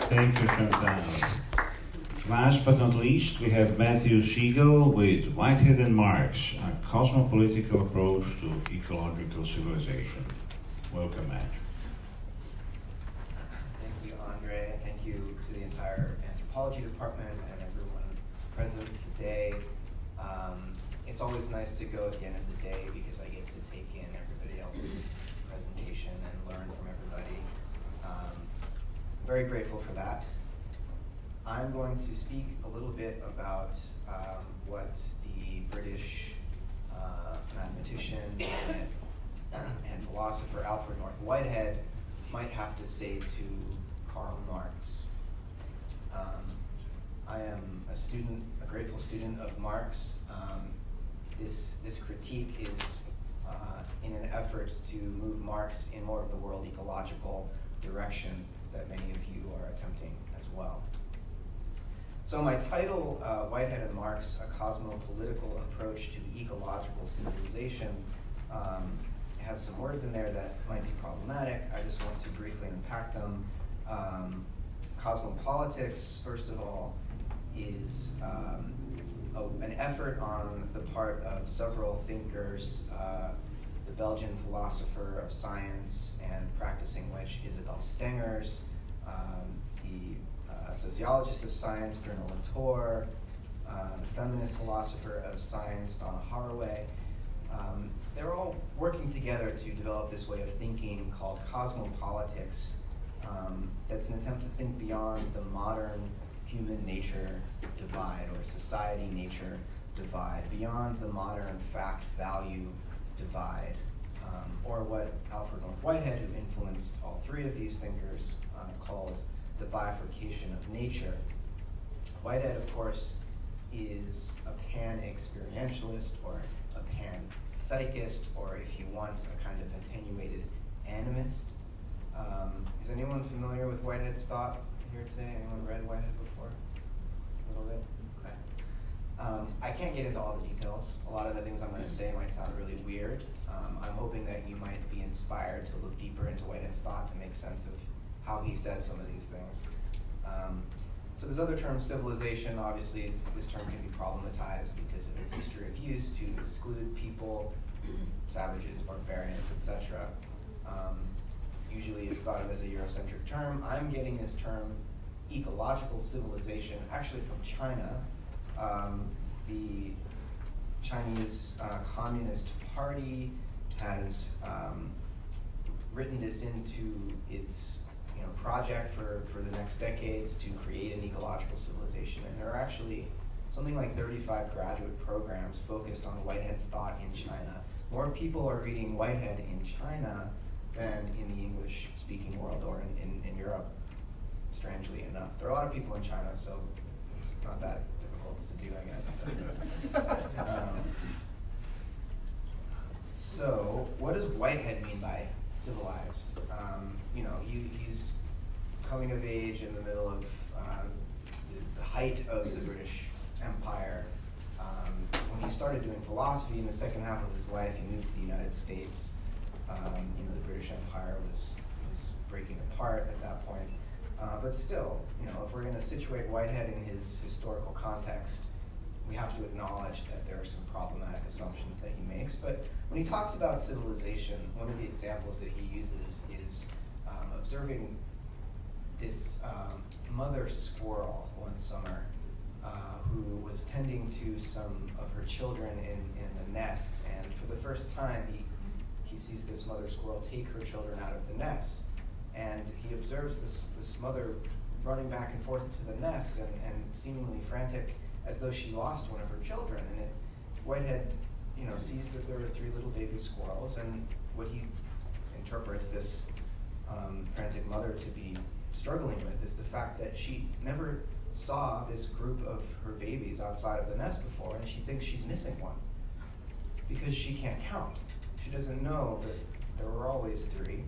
Thank you, Chantal. Last but not least, we have Matthew Siegel with Whitehead and Marx, a cosmopolitical approach to ecological civilization. Welcome, Matt. Thank you, Andre, and thank you to the entire anthropology department and everyone present today. It's always nice to go at the end of the day because I get to take in everybody else's presentation and learn from everybody. Very grateful for that. I'm going to speak a little bit about what the British mathematician and philosopher Alfred North Whitehead might have to say to Karl Marx. I am a grateful student of Marx. This critique is in an effort to move Marx in more of the world ecological direction that many of you are attempting as well. So my title, Whitehead and Marx, A Cosmopolitical Approach to Ecological Civilization, has some words in there that might be problematic. I just want to briefly unpack them. Cosmopolitics, first of all, is an effort on the part of several thinkers, the Belgian philosopher of science and practicing which Isabel Stengers, the sociologist of science, Bruno Latour, the feminist philosopher of science, Donna Haraway. They're all working together to develop this way of thinking called cosmopolitics. That's an attempt to think beyond the modern human nature divide or society nature divide, beyond the modern fact-value divide, or what Alfred North Whitehead, who influenced all three of these thinkers, called the bifurcation of nature. Whitehead, of course, is a pan-experientialist or a pan-psychist, or if you want, a kind of attenuated animist. Is anyone familiar with Whitehead's thought here today? Anyone read Whitehead before? A little bit? Okay. I can't get into all the details. A lot of the things I'm going to say might sound really weird. I'm hoping that you might be inspired to look deeper into Whitehead's thought to make sense of how he says some of these things. So there's other terms, civilization. Obviously, this term can be problematized because of its history of use to exclude people, savages, barbarians, etc. Usually it's thought of as a Eurocentric term. I'm getting this term ecological civilization actually from China. The Chinese Communist Party has written this into its project for the next decades to create an ecological civilization. And there are actually something like 35 graduate programs focused on Whitehead's thought in China. More people are reading Whitehead in China than in the English-speaking world or in Europe, strangely enough. There are a lot of people in China, so it's not that difficult to do, I guess. So, what does Whitehead mean by civilized? He's coming of age in the middle of the height of the British Empire. When he started doing philosophy in the second half of his life, he moved to the United States. The British Empire was breaking apart at that point. But still, if we're going to situate Whitehead in his historical context, we have to acknowledge that there are some problematic assumptions that he makes. But when he talks about civilization, one of the examples that he uses is observing this mother squirrel one summer who was tending to some of her children in the nest. And for the first time, he sees this mother squirrel take her children out of the nest. And he observes this mother running back and forth to the nest and seemingly frantic as though she lost one of her children. And Whitehead sees that there are three little baby squirrels, and what he interprets this frantic mother to be struggling with is the fact that she never saw this group of her babies outside of the nest before, and she thinks she's missing one because she can't count. She doesn't know that there were always three,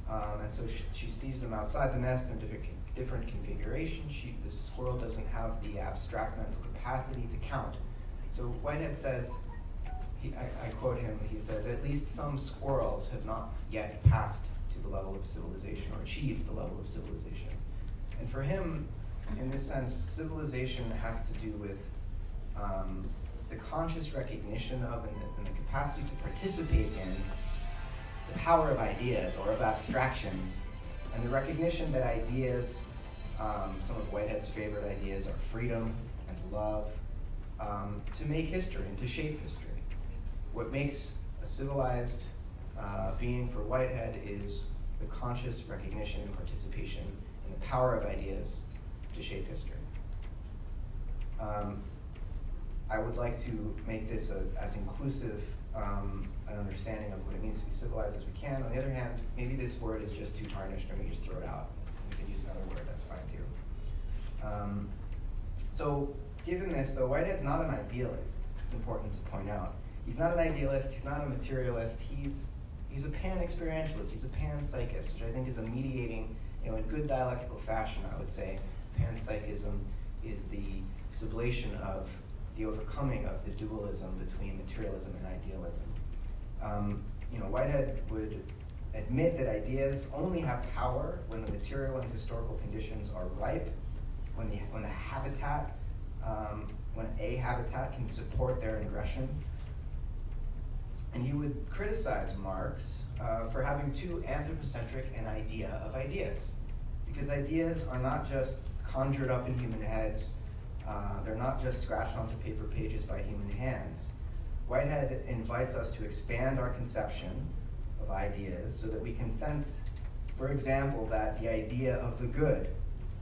and so she sees them outside the nest in different configurations. The squirrel doesn't have the abstract mental capacity to count. So Whitehead says, I quote him, he says, "At least some squirrels have not yet passed to the level of civilization or achieved the level of civilization." And for him, in this sense, civilization has to do with the conscious recognition of and the capacity to participate in the power of ideas or of abstractions, and the recognition that ideas, some of Whitehead's favorite ideas are freedom and love, to make history and to shape history. What makes a civilized being for Whitehead is the conscious recognition and participation in the power of ideas to shape history. I would like to make this as inclusive an understanding of what it means to be civilized as we can. On the other hand, maybe this word is just too tarnished and we just throw it out. We can use another word, that's fine too. So given this, though, Whitehead's not an idealist. It's important to point out. He's not an idealist, he's not a materialist, he's a pan-experientialist, he's a pan-psychist, which I think is a mediating, in good dialectical fashion, I would say, panpsychism is the sublation of the overcoming of the dualism between materialism and idealism. Whitehead would admit that ideas only have power when the material and historical conditions are ripe, when the habitat, when a habitat can support their ingression. And he would criticize Marx for having too anthropocentric an idea of ideas, because ideas are not just conjured up in human heads, they're not just scratched onto paper pages by human hands. Whitehead invites us to expand our conception of ideas so that we can sense, for example, that the idea of the good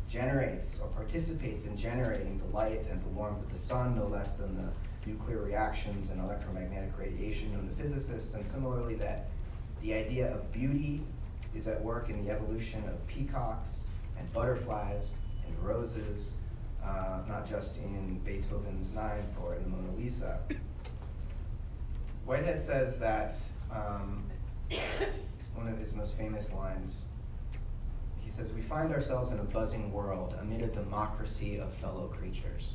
generates or participates in generating the light and the warmth of the sun, no less than the nuclear reactions and electromagnetic radiation known to physicists, and similarly that the idea of beauty is at work in the evolution of peacocks and butterflies and roses, not just in Beethoven's Ninth or in the Mona Lisa. Whitehead says that one of his most famous lines, he says, "We find ourselves in a buzzing world amid a democracy of fellow creatures."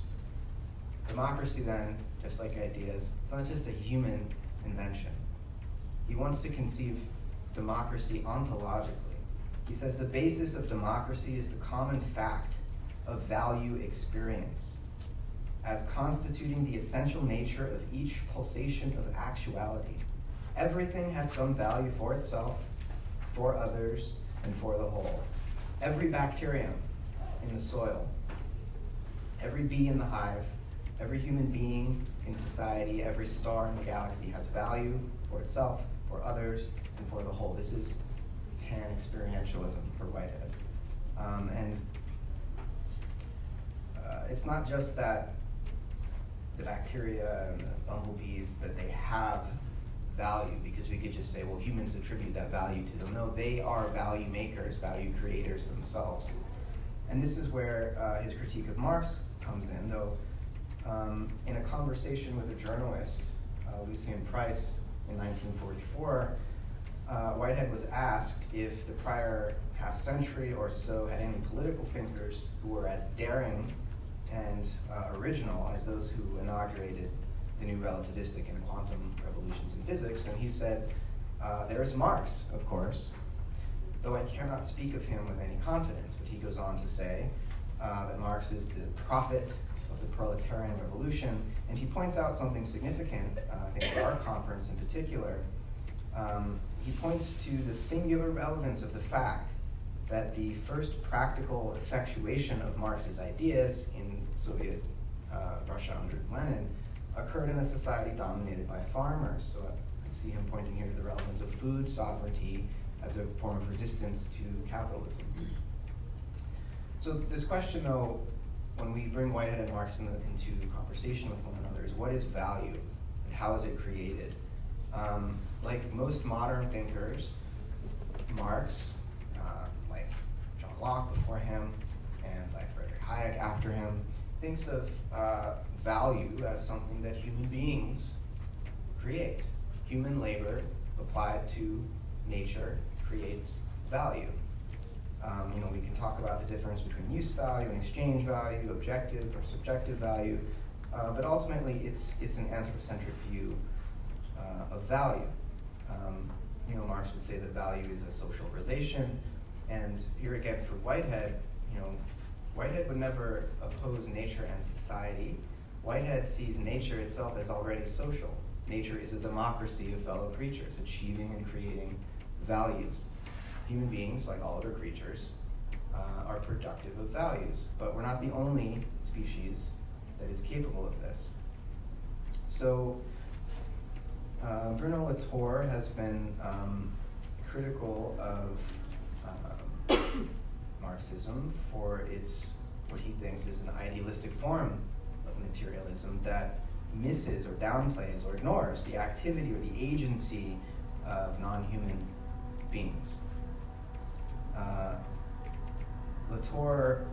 Democracy then, just like ideas, it's not just a human invention. He wants to conceive democracy ontologically. He says the basis of democracy is the common fact of value experience, as constituting the essential nature of each pulsation of actuality. Everything has some value for itself, for others, and for the whole. Every bacterium in the soil, every bee in the hive, every human being in society, every star in the galaxy has value for itself, for others, and for the whole. This is pan-experientialism for Whitehead. It's not just that the bacteria and the bumblebees, that they have value, because we could just say, well, humans attribute that value to them. No, they are value makers, value creators themselves. And this is where his critique of Marx comes in, though in a conversation with a journalist, Lucien Price, in 1944, Whitehead was asked if the prior half century or so had any political thinkers who were as daring and original as those who inaugurated the new relativistic and quantum revolutions in physics, and he said, there is Marx, of course, though I cannot speak of him with any confidence. But he goes on to say that Marx is the prophet of the proletarian revolution, and he points out something significant, I think for our conference in particular. He points to the singular relevance of the fact that the first practical effectuation of Marx's ideas in Soviet Russia under Lenin occurred in a society dominated by farmers. So I see him pointing here to the relevance of food sovereignty as a form of resistance to capitalism. So this question, though, when we bring Whitehead and Marx into conversation with one another, is what is value and how is it created? Like most modern thinkers, Marx, like John Locke before him, and like Friedrich Hayek after him, thinks of value as something that human beings create. Human labor applied to nature creates value. We can talk about the difference between use value and exchange value, objective or subjective value, but ultimately it's an anthropocentric view of value. Marx would say that value is a social relation, and here again for Whitehead, Whitehead would never oppose nature and society. Whitehead sees nature itself as already social. Nature is a democracy of fellow creatures, achieving and creating values. Human beings, like all other creatures, are productive of values, but we're not the only species that is capable of this. So Bruno Latour has been critical of Marxism for its, what he thinks is an idealistic form of materialism that misses or downplays or ignores the activity or the agency of non-human beings. Latour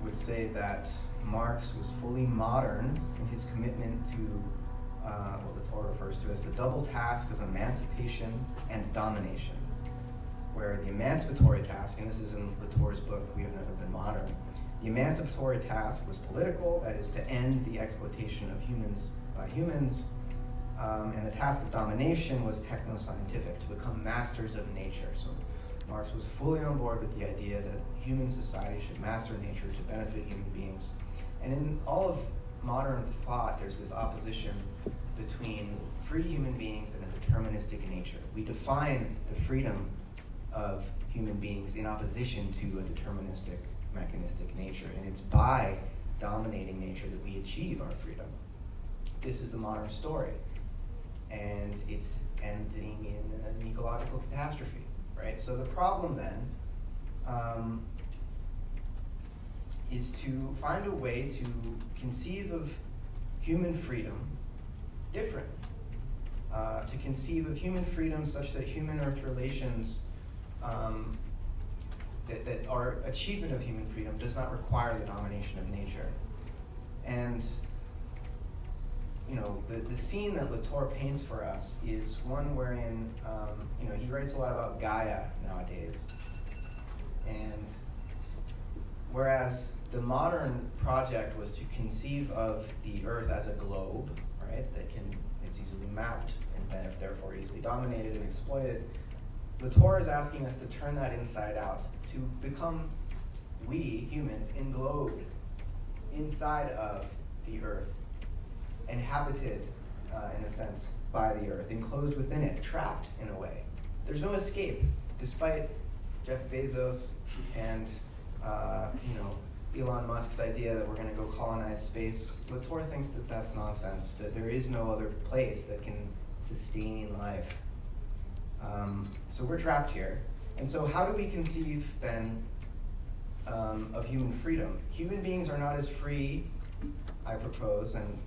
would say that Marx was fully modern in his commitment to what Latour refers to as the double task of emancipation and domination, where the emancipatory task, and this is in Latour's book, We Have Never Been Modern, the emancipatory task was political, that is to end the exploitation of humans by humans, and the task of domination was techno-scientific, to become masters of nature. So Marx was fully on board with the idea that human society should master nature to benefit human beings. And in all of modern thought, there's this opposition between free human beings and a deterministic nature. We define the freedom of human beings in opposition to a deterministic, mechanistic nature, and it's by dominating nature that we achieve our freedom. This is the modern story, and it's ending in an ecological catastrophe, right? So the problem then is to find a way to conceive of human freedom differently, to conceive of human freedom such that human-earth relations, that our achievement of human freedom does not require the domination of nature. And the scene that Latour paints for us is one wherein he writes a lot about Gaia nowadays, and whereas the modern project was to conceive of the Earth as a globe, right, it's easily mapped and therefore easily dominated and exploited, Latour is asking us to turn that inside out, to become, we humans, englobed inside of the Earth, inhabited in a sense by the Earth, enclosed within it, trapped in a way. There's no escape, despite Jeff Bezos and Elon Musk's idea that we're going to go colonize space. Latour thinks that that's nonsense, that there is no other place that can sustain life. So we're trapped here. And so how do we conceive then of human freedom? Human beings are not as free, I propose, and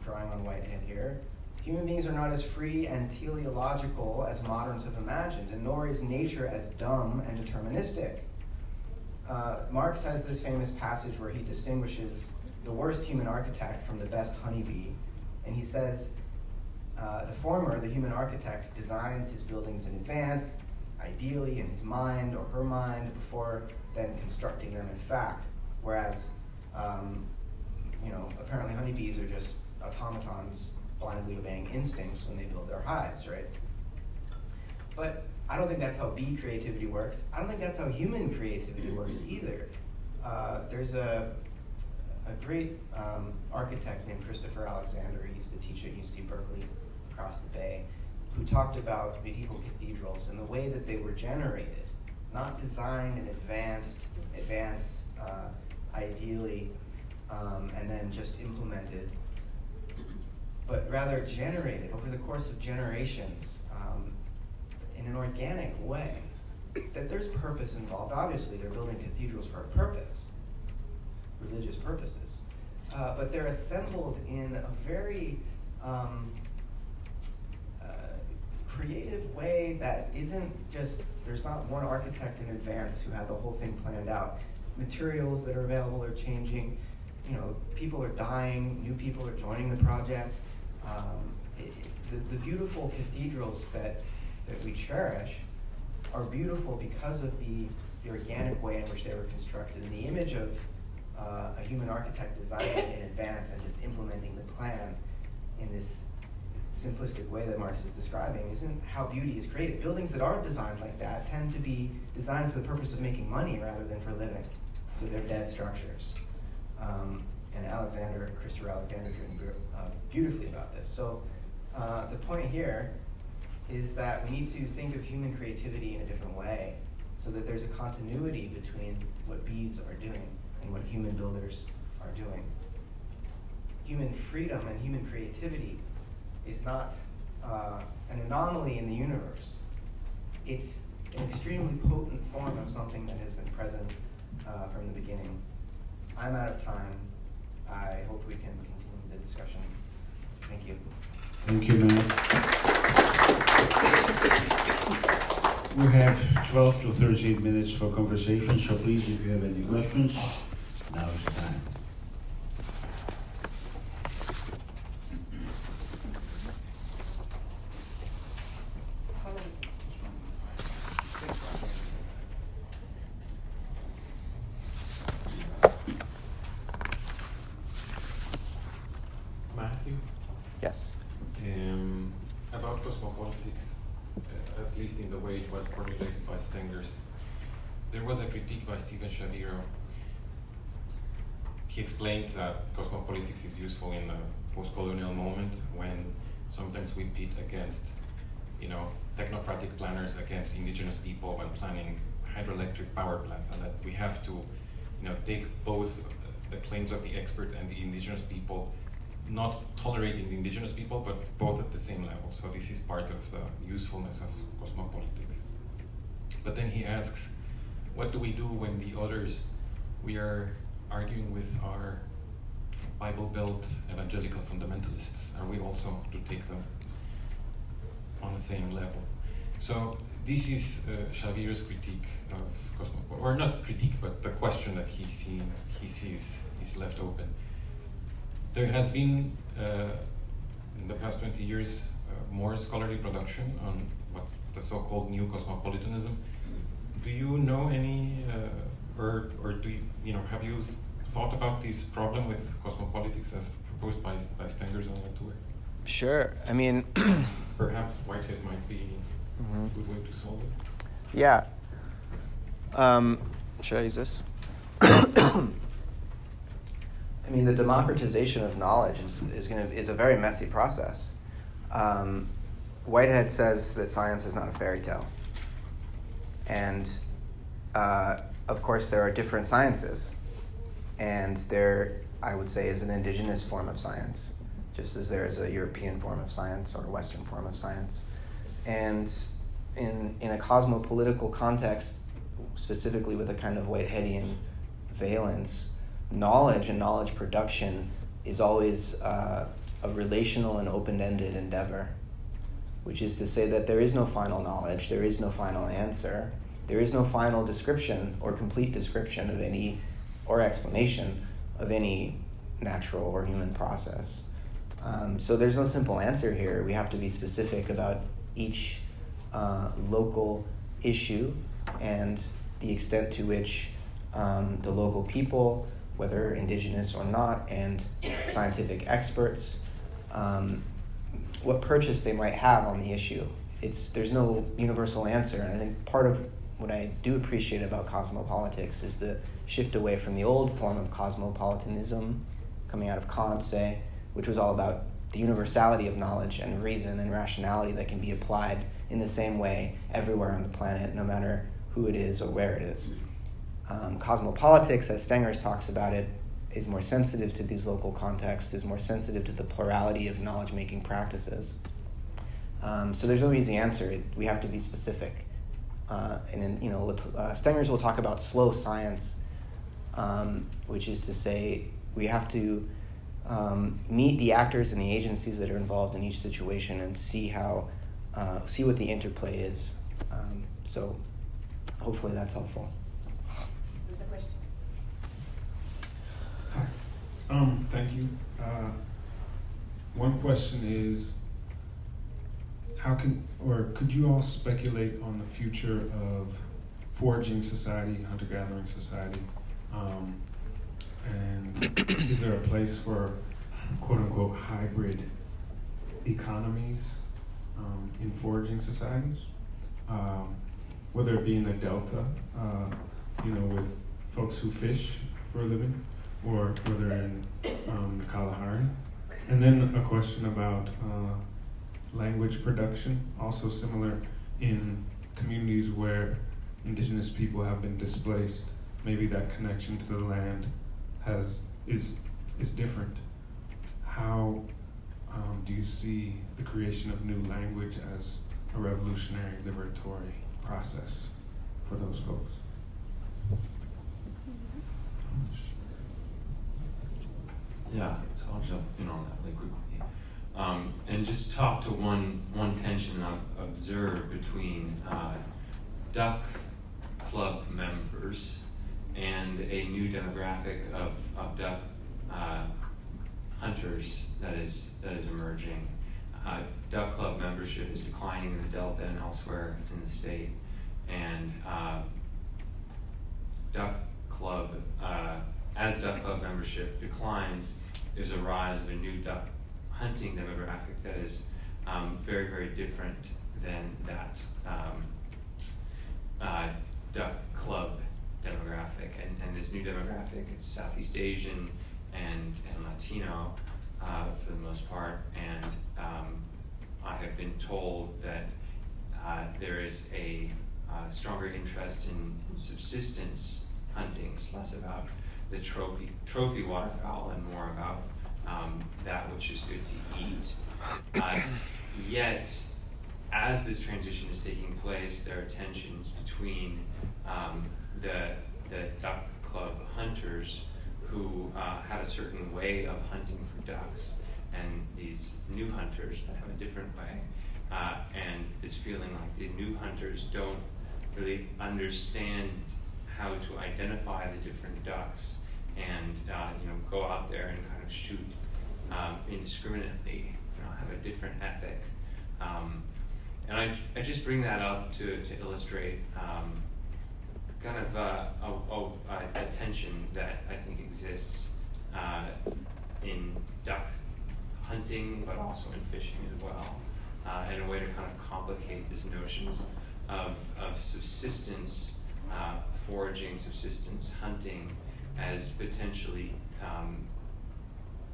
drawing on Whitehead here, human beings are not as free and teleological as moderns have imagined, and nor is nature as dumb and deterministic. Marx has this famous passage where he distinguishes the worst human architect from the best honeybee, and he says, the former, the human architect, designs his buildings in advance, ideally in his mind or her mind, before then constructing them in fact, whereas apparently honeybees are just automatons blindly obeying instincts when they build their hives, right? But I don't think that's how bee creativity works. I don't think that's how human creativity works either. There's a great architect named Christopher Alexander, he used to teach at UC Berkeley across the bay, who talked about medieval cathedrals and the way that they were generated, not designed in advance ideally, and then just implemented, but rather generated over the course of generations in an organic way. That there's purpose involved. Obviously, they're building cathedrals for a purpose, religious purposes, but they're assembled in a very creative way that isn't just, there's not one architect in advance who had the whole thing planned out. Materials that are available are changing, people are dying, new people are joining the project. The beautiful cathedrals that we cherish are beautiful because of the organic way in which they were constructed, and the image of a human architect designing it in advance and just implementing the plan in this simplistic way that Marx is describing isn't how beauty is created. Buildings that aren't designed like that tend to be designed for the purpose of making money rather than for living. So they're dead structures. And Christopher Alexander has written beautifully about this. So the point here is that we need to think of human creativity in a different way, so that there's a continuity between what bees are doing and what human builders are doing. Human freedom and human creativity is not an anomaly in the universe. It's an extremely potent form of something that has been present from the beginning. I'm out of time. I hope we can continue the discussion. Thank you. Thank you, Matt. We have 12 to 13 minutes for conversation, so please, if you have any questions, now is the time. Matthew? Yes. About cosmopolitics, at least in the way it was formulated by Stengers, there was a critique by Stephen Shaviro. He explains that cosmopolitics is useful in a post-colonial moment when sometimes we pit against, technocratic planners against indigenous people when planning hydroelectric power plants, and that we have to, take both the claims of the experts and the indigenous people, not tolerating the indigenous people, but both at the same level. So this is part of the usefulness of cosmopolitics. But then he asks, what do we do when the others, we are arguing with our Bible-built evangelical fundamentalists? Are we also to take them on the same level? So this is Shaviro's critique of cosmopolitics, or not critique, but the question that he sees is left open. There has been, in the past 20 years, more scholarly production on what's the so-called new cosmopolitanism. Do you know any, or do you, have you thought about this problem with cosmopolitics as proposed by Stengers and Latour? Sure. I mean, perhaps Whitehead might be a good way to solve it. Yeah. Should I use this? I mean, the democratization of knowledge is a very messy process. Whitehead says that science is not a fairy tale, and of course there are different sciences, and there, I would say, is an indigenous form of science, just as there is a European form of science or a Western form of science, and in a cosmopolitical context, specifically with a kind of Whiteheadian valence, knowledge and knowledge production is always a relational and open-ended endeavor, which is to say that there is no final knowledge, there is no final answer, there is no final description or complete description of any, or explanation of any natural or human process. So there's no simple answer here. We have to be specific about each local issue and the extent to which the local people, whether indigenous or not, and scientific experts, what purchase they might have on the issue. There's no universal answer, and I think part of what I do appreciate about cosmopolitics is the shift away from the old form of cosmopolitanism, coming out of Kant, say, which was all about the universality of knowledge and reason and rationality that can be applied in the same way everywhere on the planet, no matter who it is or where it is. Cosmopolitics, as Stengers talks about it, is more sensitive to these local contexts, is more sensitive to the plurality of knowledge-making practices. So there's no easy answer. We have to be specific. Stengers will talk about slow science, which is to say we have to meet the actors and the agencies that are involved in each situation and see what the interplay is. So hopefully that's helpful. There's a question. Hi. Thank you. One question is, could you all speculate on the future of foraging society, hunter-gathering society? And is there a place for quote-unquote hybrid economies in foraging societies? Whether it be in the delta, with folks who fish for a living, or whether in the Kalahari. And then a question about language production, also similar in communities where indigenous people have been displaced. Maybe that connection to the land is different. How do you see the creation of new language as a revolutionary, liberatory process for those folks? Yeah, so I'll jump in on that really quickly. And just talk to one tension I've observed between duck club members and a new demographic of duck hunters that is emerging. Duck club membership is declining in the Delta and elsewhere in the state, and as duck club membership declines, there's a rise of a new duck hunting demographic that is very, very different than that duck club demographic. And this new demographic is Southeast Asian and Latino for the most part. And I have been told that there is a stronger interest in subsistence hunting. It's less about the trophy waterfowl and more about that which is good to eat. Yet, as this transition is taking place, there are tensions between the duck club hunters who have a certain way of hunting for ducks, and these new hunters that have a different way, and this feeling like the new hunters don't really understand how to identify the different ducks and go out there and kind of shoot indiscriminately, have a different ethic. And I just bring that up to illustrate kind of a tension that I think exists in duck hunting, but also in fishing as well, and a way to kind of complicate these notions of subsistence foraging, subsistence hunting as potentially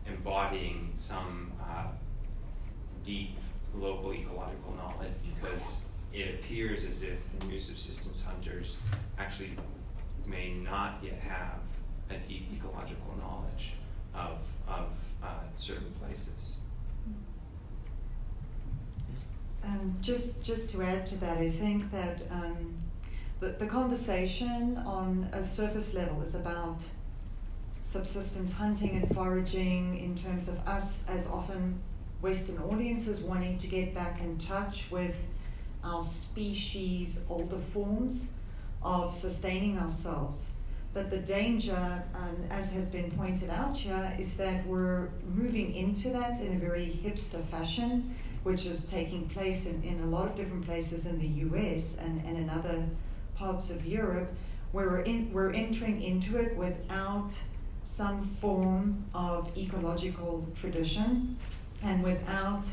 embodying some deep local ecological knowledge, because it appears as if the new subsistence hunters actually may not yet have a deep ecological knowledge of certain places. Just to add to that, I think that the conversation on a surface level is about subsistence hunting and foraging in terms of us as often Western audiences wanting to get back in touch with our species' older forms of sustaining ourselves. But the danger, as has been pointed out here, is that we're moving into that in a very hipster fashion, which is taking place in a lot of different places in the US and in other parts of Europe, where we're entering into it without some form of ecological tradition and without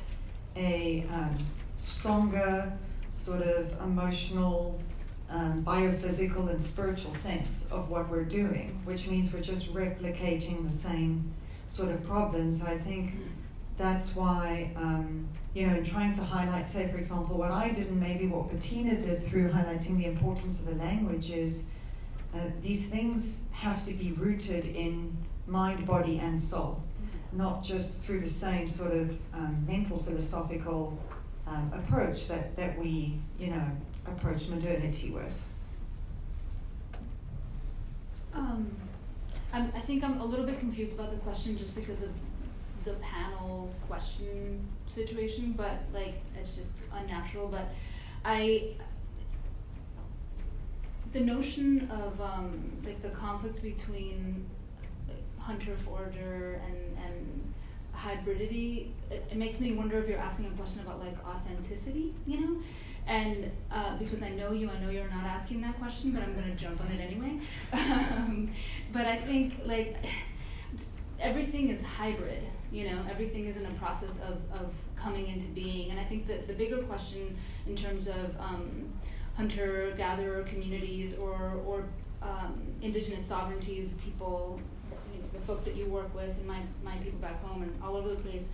a stronger sort of emotional, biophysical and spiritual sense of what we're doing, which means we're just replicating the same sort of problems. I think that's why, in trying to highlight, say, for example, what I did and maybe what Bettina did through highlighting the importance of the language is these things have to be rooted in mind, body, and soul, not just through the same sort of mental philosophical approach that we, approach modernity with. I think I'm a little bit confused about the question just because of the panel question situation, but it's just unnatural. But the notion of the conflict between hunter forager and hybridity, it makes me wonder if you're asking a question about authenticity, and because I know you're not asking that question, but I'm going to jump on it anyway. But I think everything is hybrid, everything is in a process of coming into being. And I think that the bigger question in terms of hunter-gatherer communities or indigenous sovereignty, the people, the folks that you work with, and my people back home and all over the place,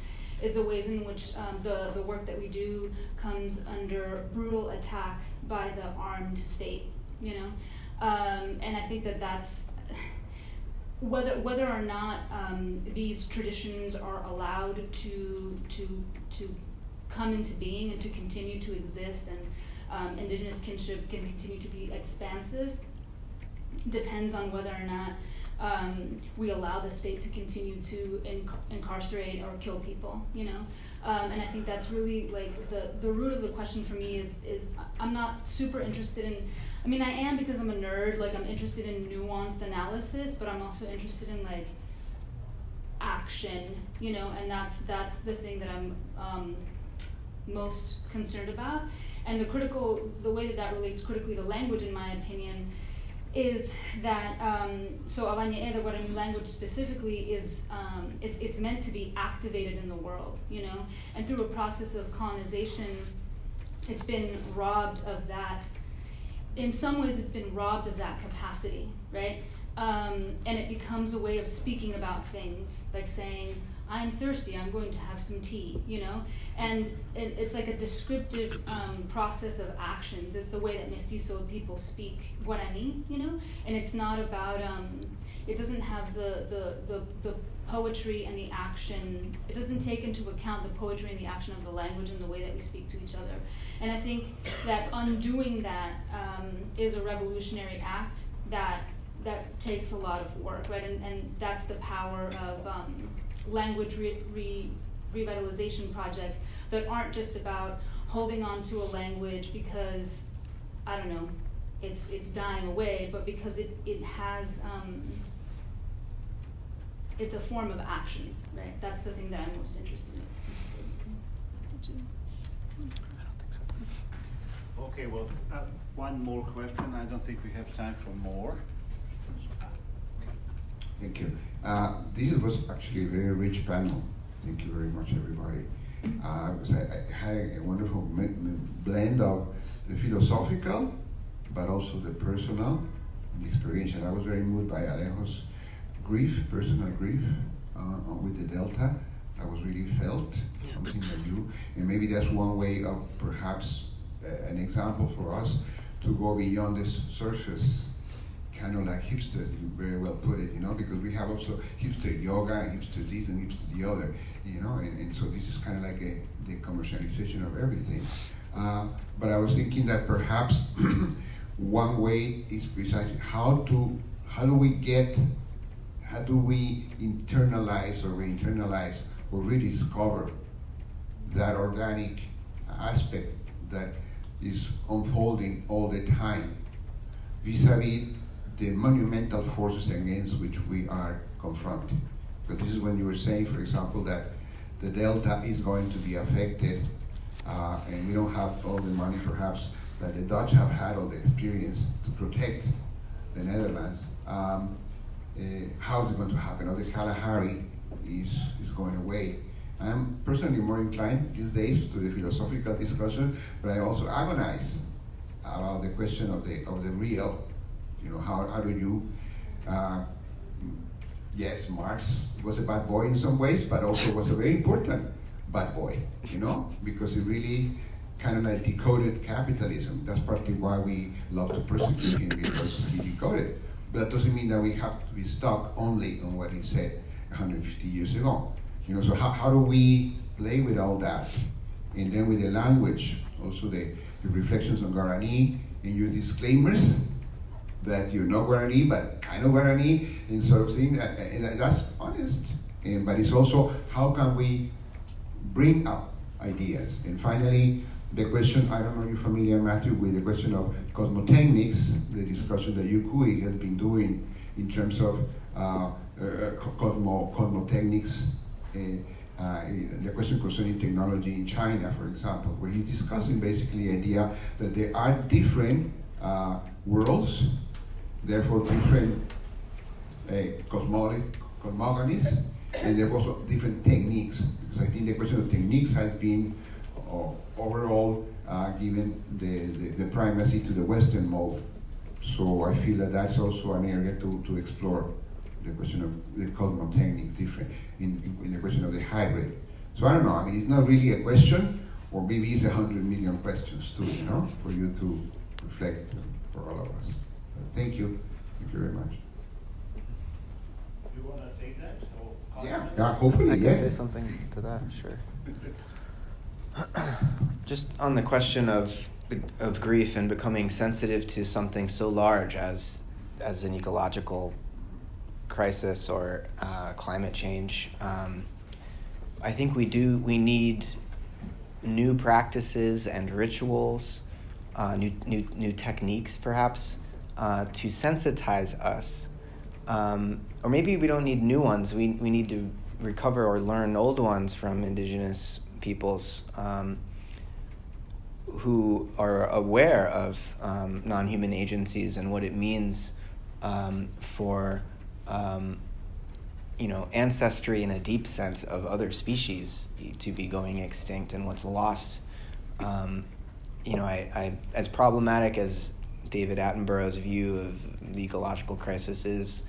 is the ways in which the work that we do comes under brutal attack by the armed state, and I think that that's whether or not these traditions are allowed to come into being and to continue to exist, and indigenous kinship can continue to be expansive, depends on whether or not we allow the state to continue to incarcerate or kill people, and I think that's really like the root of the question for me is I'm not super interested in, I mean I am because I'm a nerd, like I'm interested in nuanced analysis, but I'm also interested in like action, and that's the thing that I'm most concerned about. And the way that relates critically to language, in my opinion, is that so Abanyae, the Guarani language specifically, is it's meant to be activated in the world, and through a process of colonization, it's been robbed of that. In some ways, it's been robbed of that capacity, right? And it becomes a way of speaking about things, like saying, I'm thirsty, I'm going to have some tea, and it's like a descriptive process of actions. It's the way that mestizo people speak Guarani, and it's not about, it doesn't have the poetry and the action, it doesn't take into account the poetry and the action of the language and the way that we speak to each other. And I think that undoing that is a revolutionary act that takes a lot of work, right? And that's the power of language revitalization projects that aren't just about holding on to a language because, I don't know, it's dying away, but because it has, it's a form of action, right? That's the thing that I'm most interested in. Okay, well, one more question. I don't think we have time for more. Thank you. This was actually a very rich panel. Thank you very much, everybody. Because I had a wonderful blend of the philosophical, but also the personal, the experiential. I was very moved by Alejo's grief, personal grief, with the Delta. That was really felt, something that you, and maybe that's one way of perhaps an example for us to go beyond this surface, kind of like hipsters, you very well put it, because we have also hipster yoga and hipster this and hipster the other, and so this is kind of like the commercialization of everything. But I was thinking that perhaps one way is precisely how do we internalize or re-internalize or rediscover that organic aspect that is unfolding all the time, vis-a-vis the monumental forces against which we are confronted. Because this is when you were saying, for example, that the Delta is going to be affected, and we don't have all the money perhaps that the Dutch have had or the experience to protect the Netherlands. How is it going to happen? Or the Kalahari is going away. I'm personally more inclined these days to the philosophical discussion, but I also agonize about the question of the real. How do you? Yes, Marx was a bad boy in some ways, but also was a very important bad boy. Because it really kind of like decoded capitalism. That's partly why we love to persecute him, because he decoded. But that doesn't mean that we have to be stuck only on what he said 150 years ago. So how do we play with all that? And then with the language, also the reflections on Guarani and your disclaimers that you're not Guarani, but kind of Guarani, and sort of thing, and that's honest. But it's also, how can we bring up ideas? And finally, the question, I don't know if you're familiar, Matthew, with the question of cosmotechnics, the discussion that Yukui has been doing in terms of cosmotechnics, the question concerning technology in China, for example, where he's discussing basically the idea that there are different worlds, therefore different cosmogonies, and there are also different techniques. Because I think the question of techniques has been overall given the primacy to the Western mode So I feel that that's also an area to explore the question of the cosmotechnics different in the question of the hybrid. So I don't know, I mean, it's not really a question, or maybe it's 100 million questions too, you know, for you to reflect for all of us. Thank you very much. You want to take that? Or Yeah, hopefully, I can yes. say something to that, sure. Just on the question of grief and becoming sensitive to something so large as an ecological crisis or climate change, I think we need new practices and rituals, new techniques perhaps, to sensitize us. Or maybe we don't need new ones. We need to recover or learn old ones from indigenous peoples who are aware of non-human agencies and what it means for ancestry in a deep sense of other species to be going extinct, and what's lost. I as problematic as David Attenborough's view of the ecological crisis is,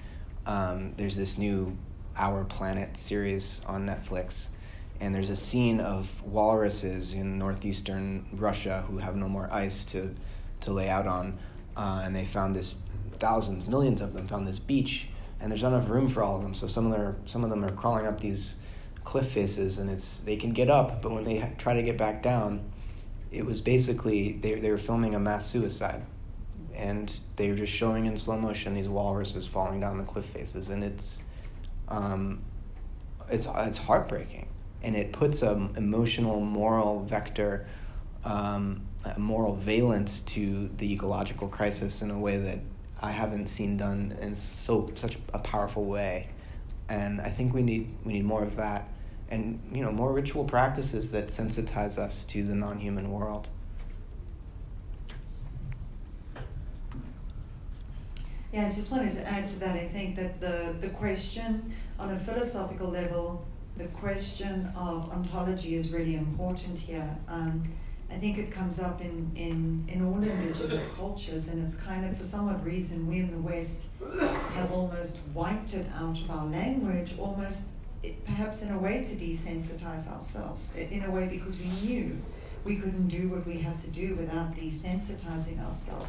there's this new Our Planet series on Netflix, and there's a scene of walruses in northeastern Russia who have no more ice to lay out on, and they found this, millions of them found this beach, and there's not enough room for all of them, so some of them are crawling up these cliff faces, and they can get up, but when they try to get back down, it was basically they were filming a mass suicide, and they were just showing in slow motion these walruses falling down the cliff faces, and it's heartbreaking, and it puts an emotional, moral vector, a moral valence to the ecological crisis in a way that I haven't seen done in such a powerful way, and I think we need more of that, and more ritual practices that sensitize us to the non-human world. Yeah, I just wanted to add to that. I think that the question on a philosophical level, the question of ontology is really important here. I think it comes up in all indigenous cultures, and it's kind of, for some odd reason, we in the West have almost wiped it out of our language, perhaps in a way to desensitize ourselves, in a way because we knew we couldn't do what we had to do without desensitizing ourselves.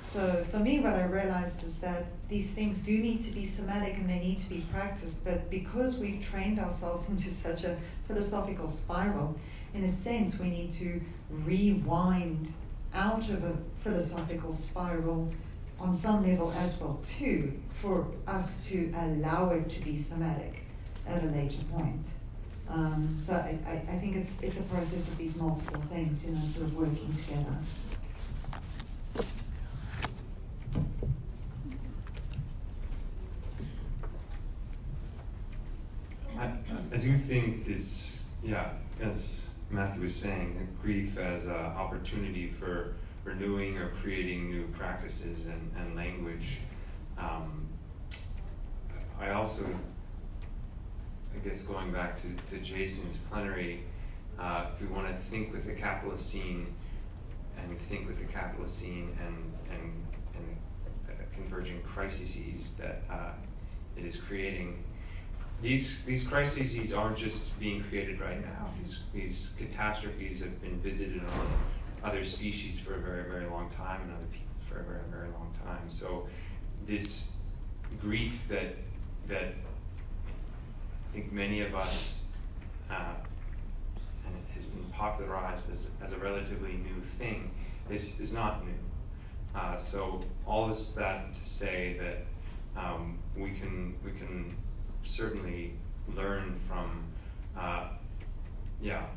So for me, what I realized is that these things do need to be somatic and they need to be practiced, but because we've trained ourselves into such a philosophical spiral, in a sense, we need to rewind out of a philosophical spiral on some level as well too, for us to allow it to be somatic at a later point. So I think it's a process of these multiple things, sort of working together. I do think this, as Matthew was saying, grief as an opportunity for renewing or creating new practices and language. I also, I guess going back to Jason's plenary, if we want to think with the capitalist scene and converging crises that it is creating, these crises aren't just being created right now. These catastrophes have been visited on other species for a very, very long time, and other people for a very, very long time. So this grief that I think many of us, and it has been popularized as a relatively new thing, is not new. So all this that to say that we can certainly learn from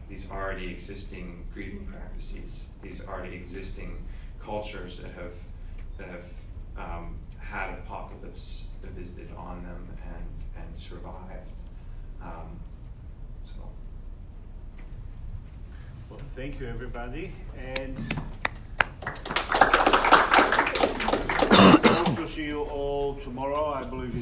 these already existing grieving practices, these already existing cultures that have had apocalypse visited on them and survived. Well, thank you, everybody, and hope to see you all tomorrow. I believe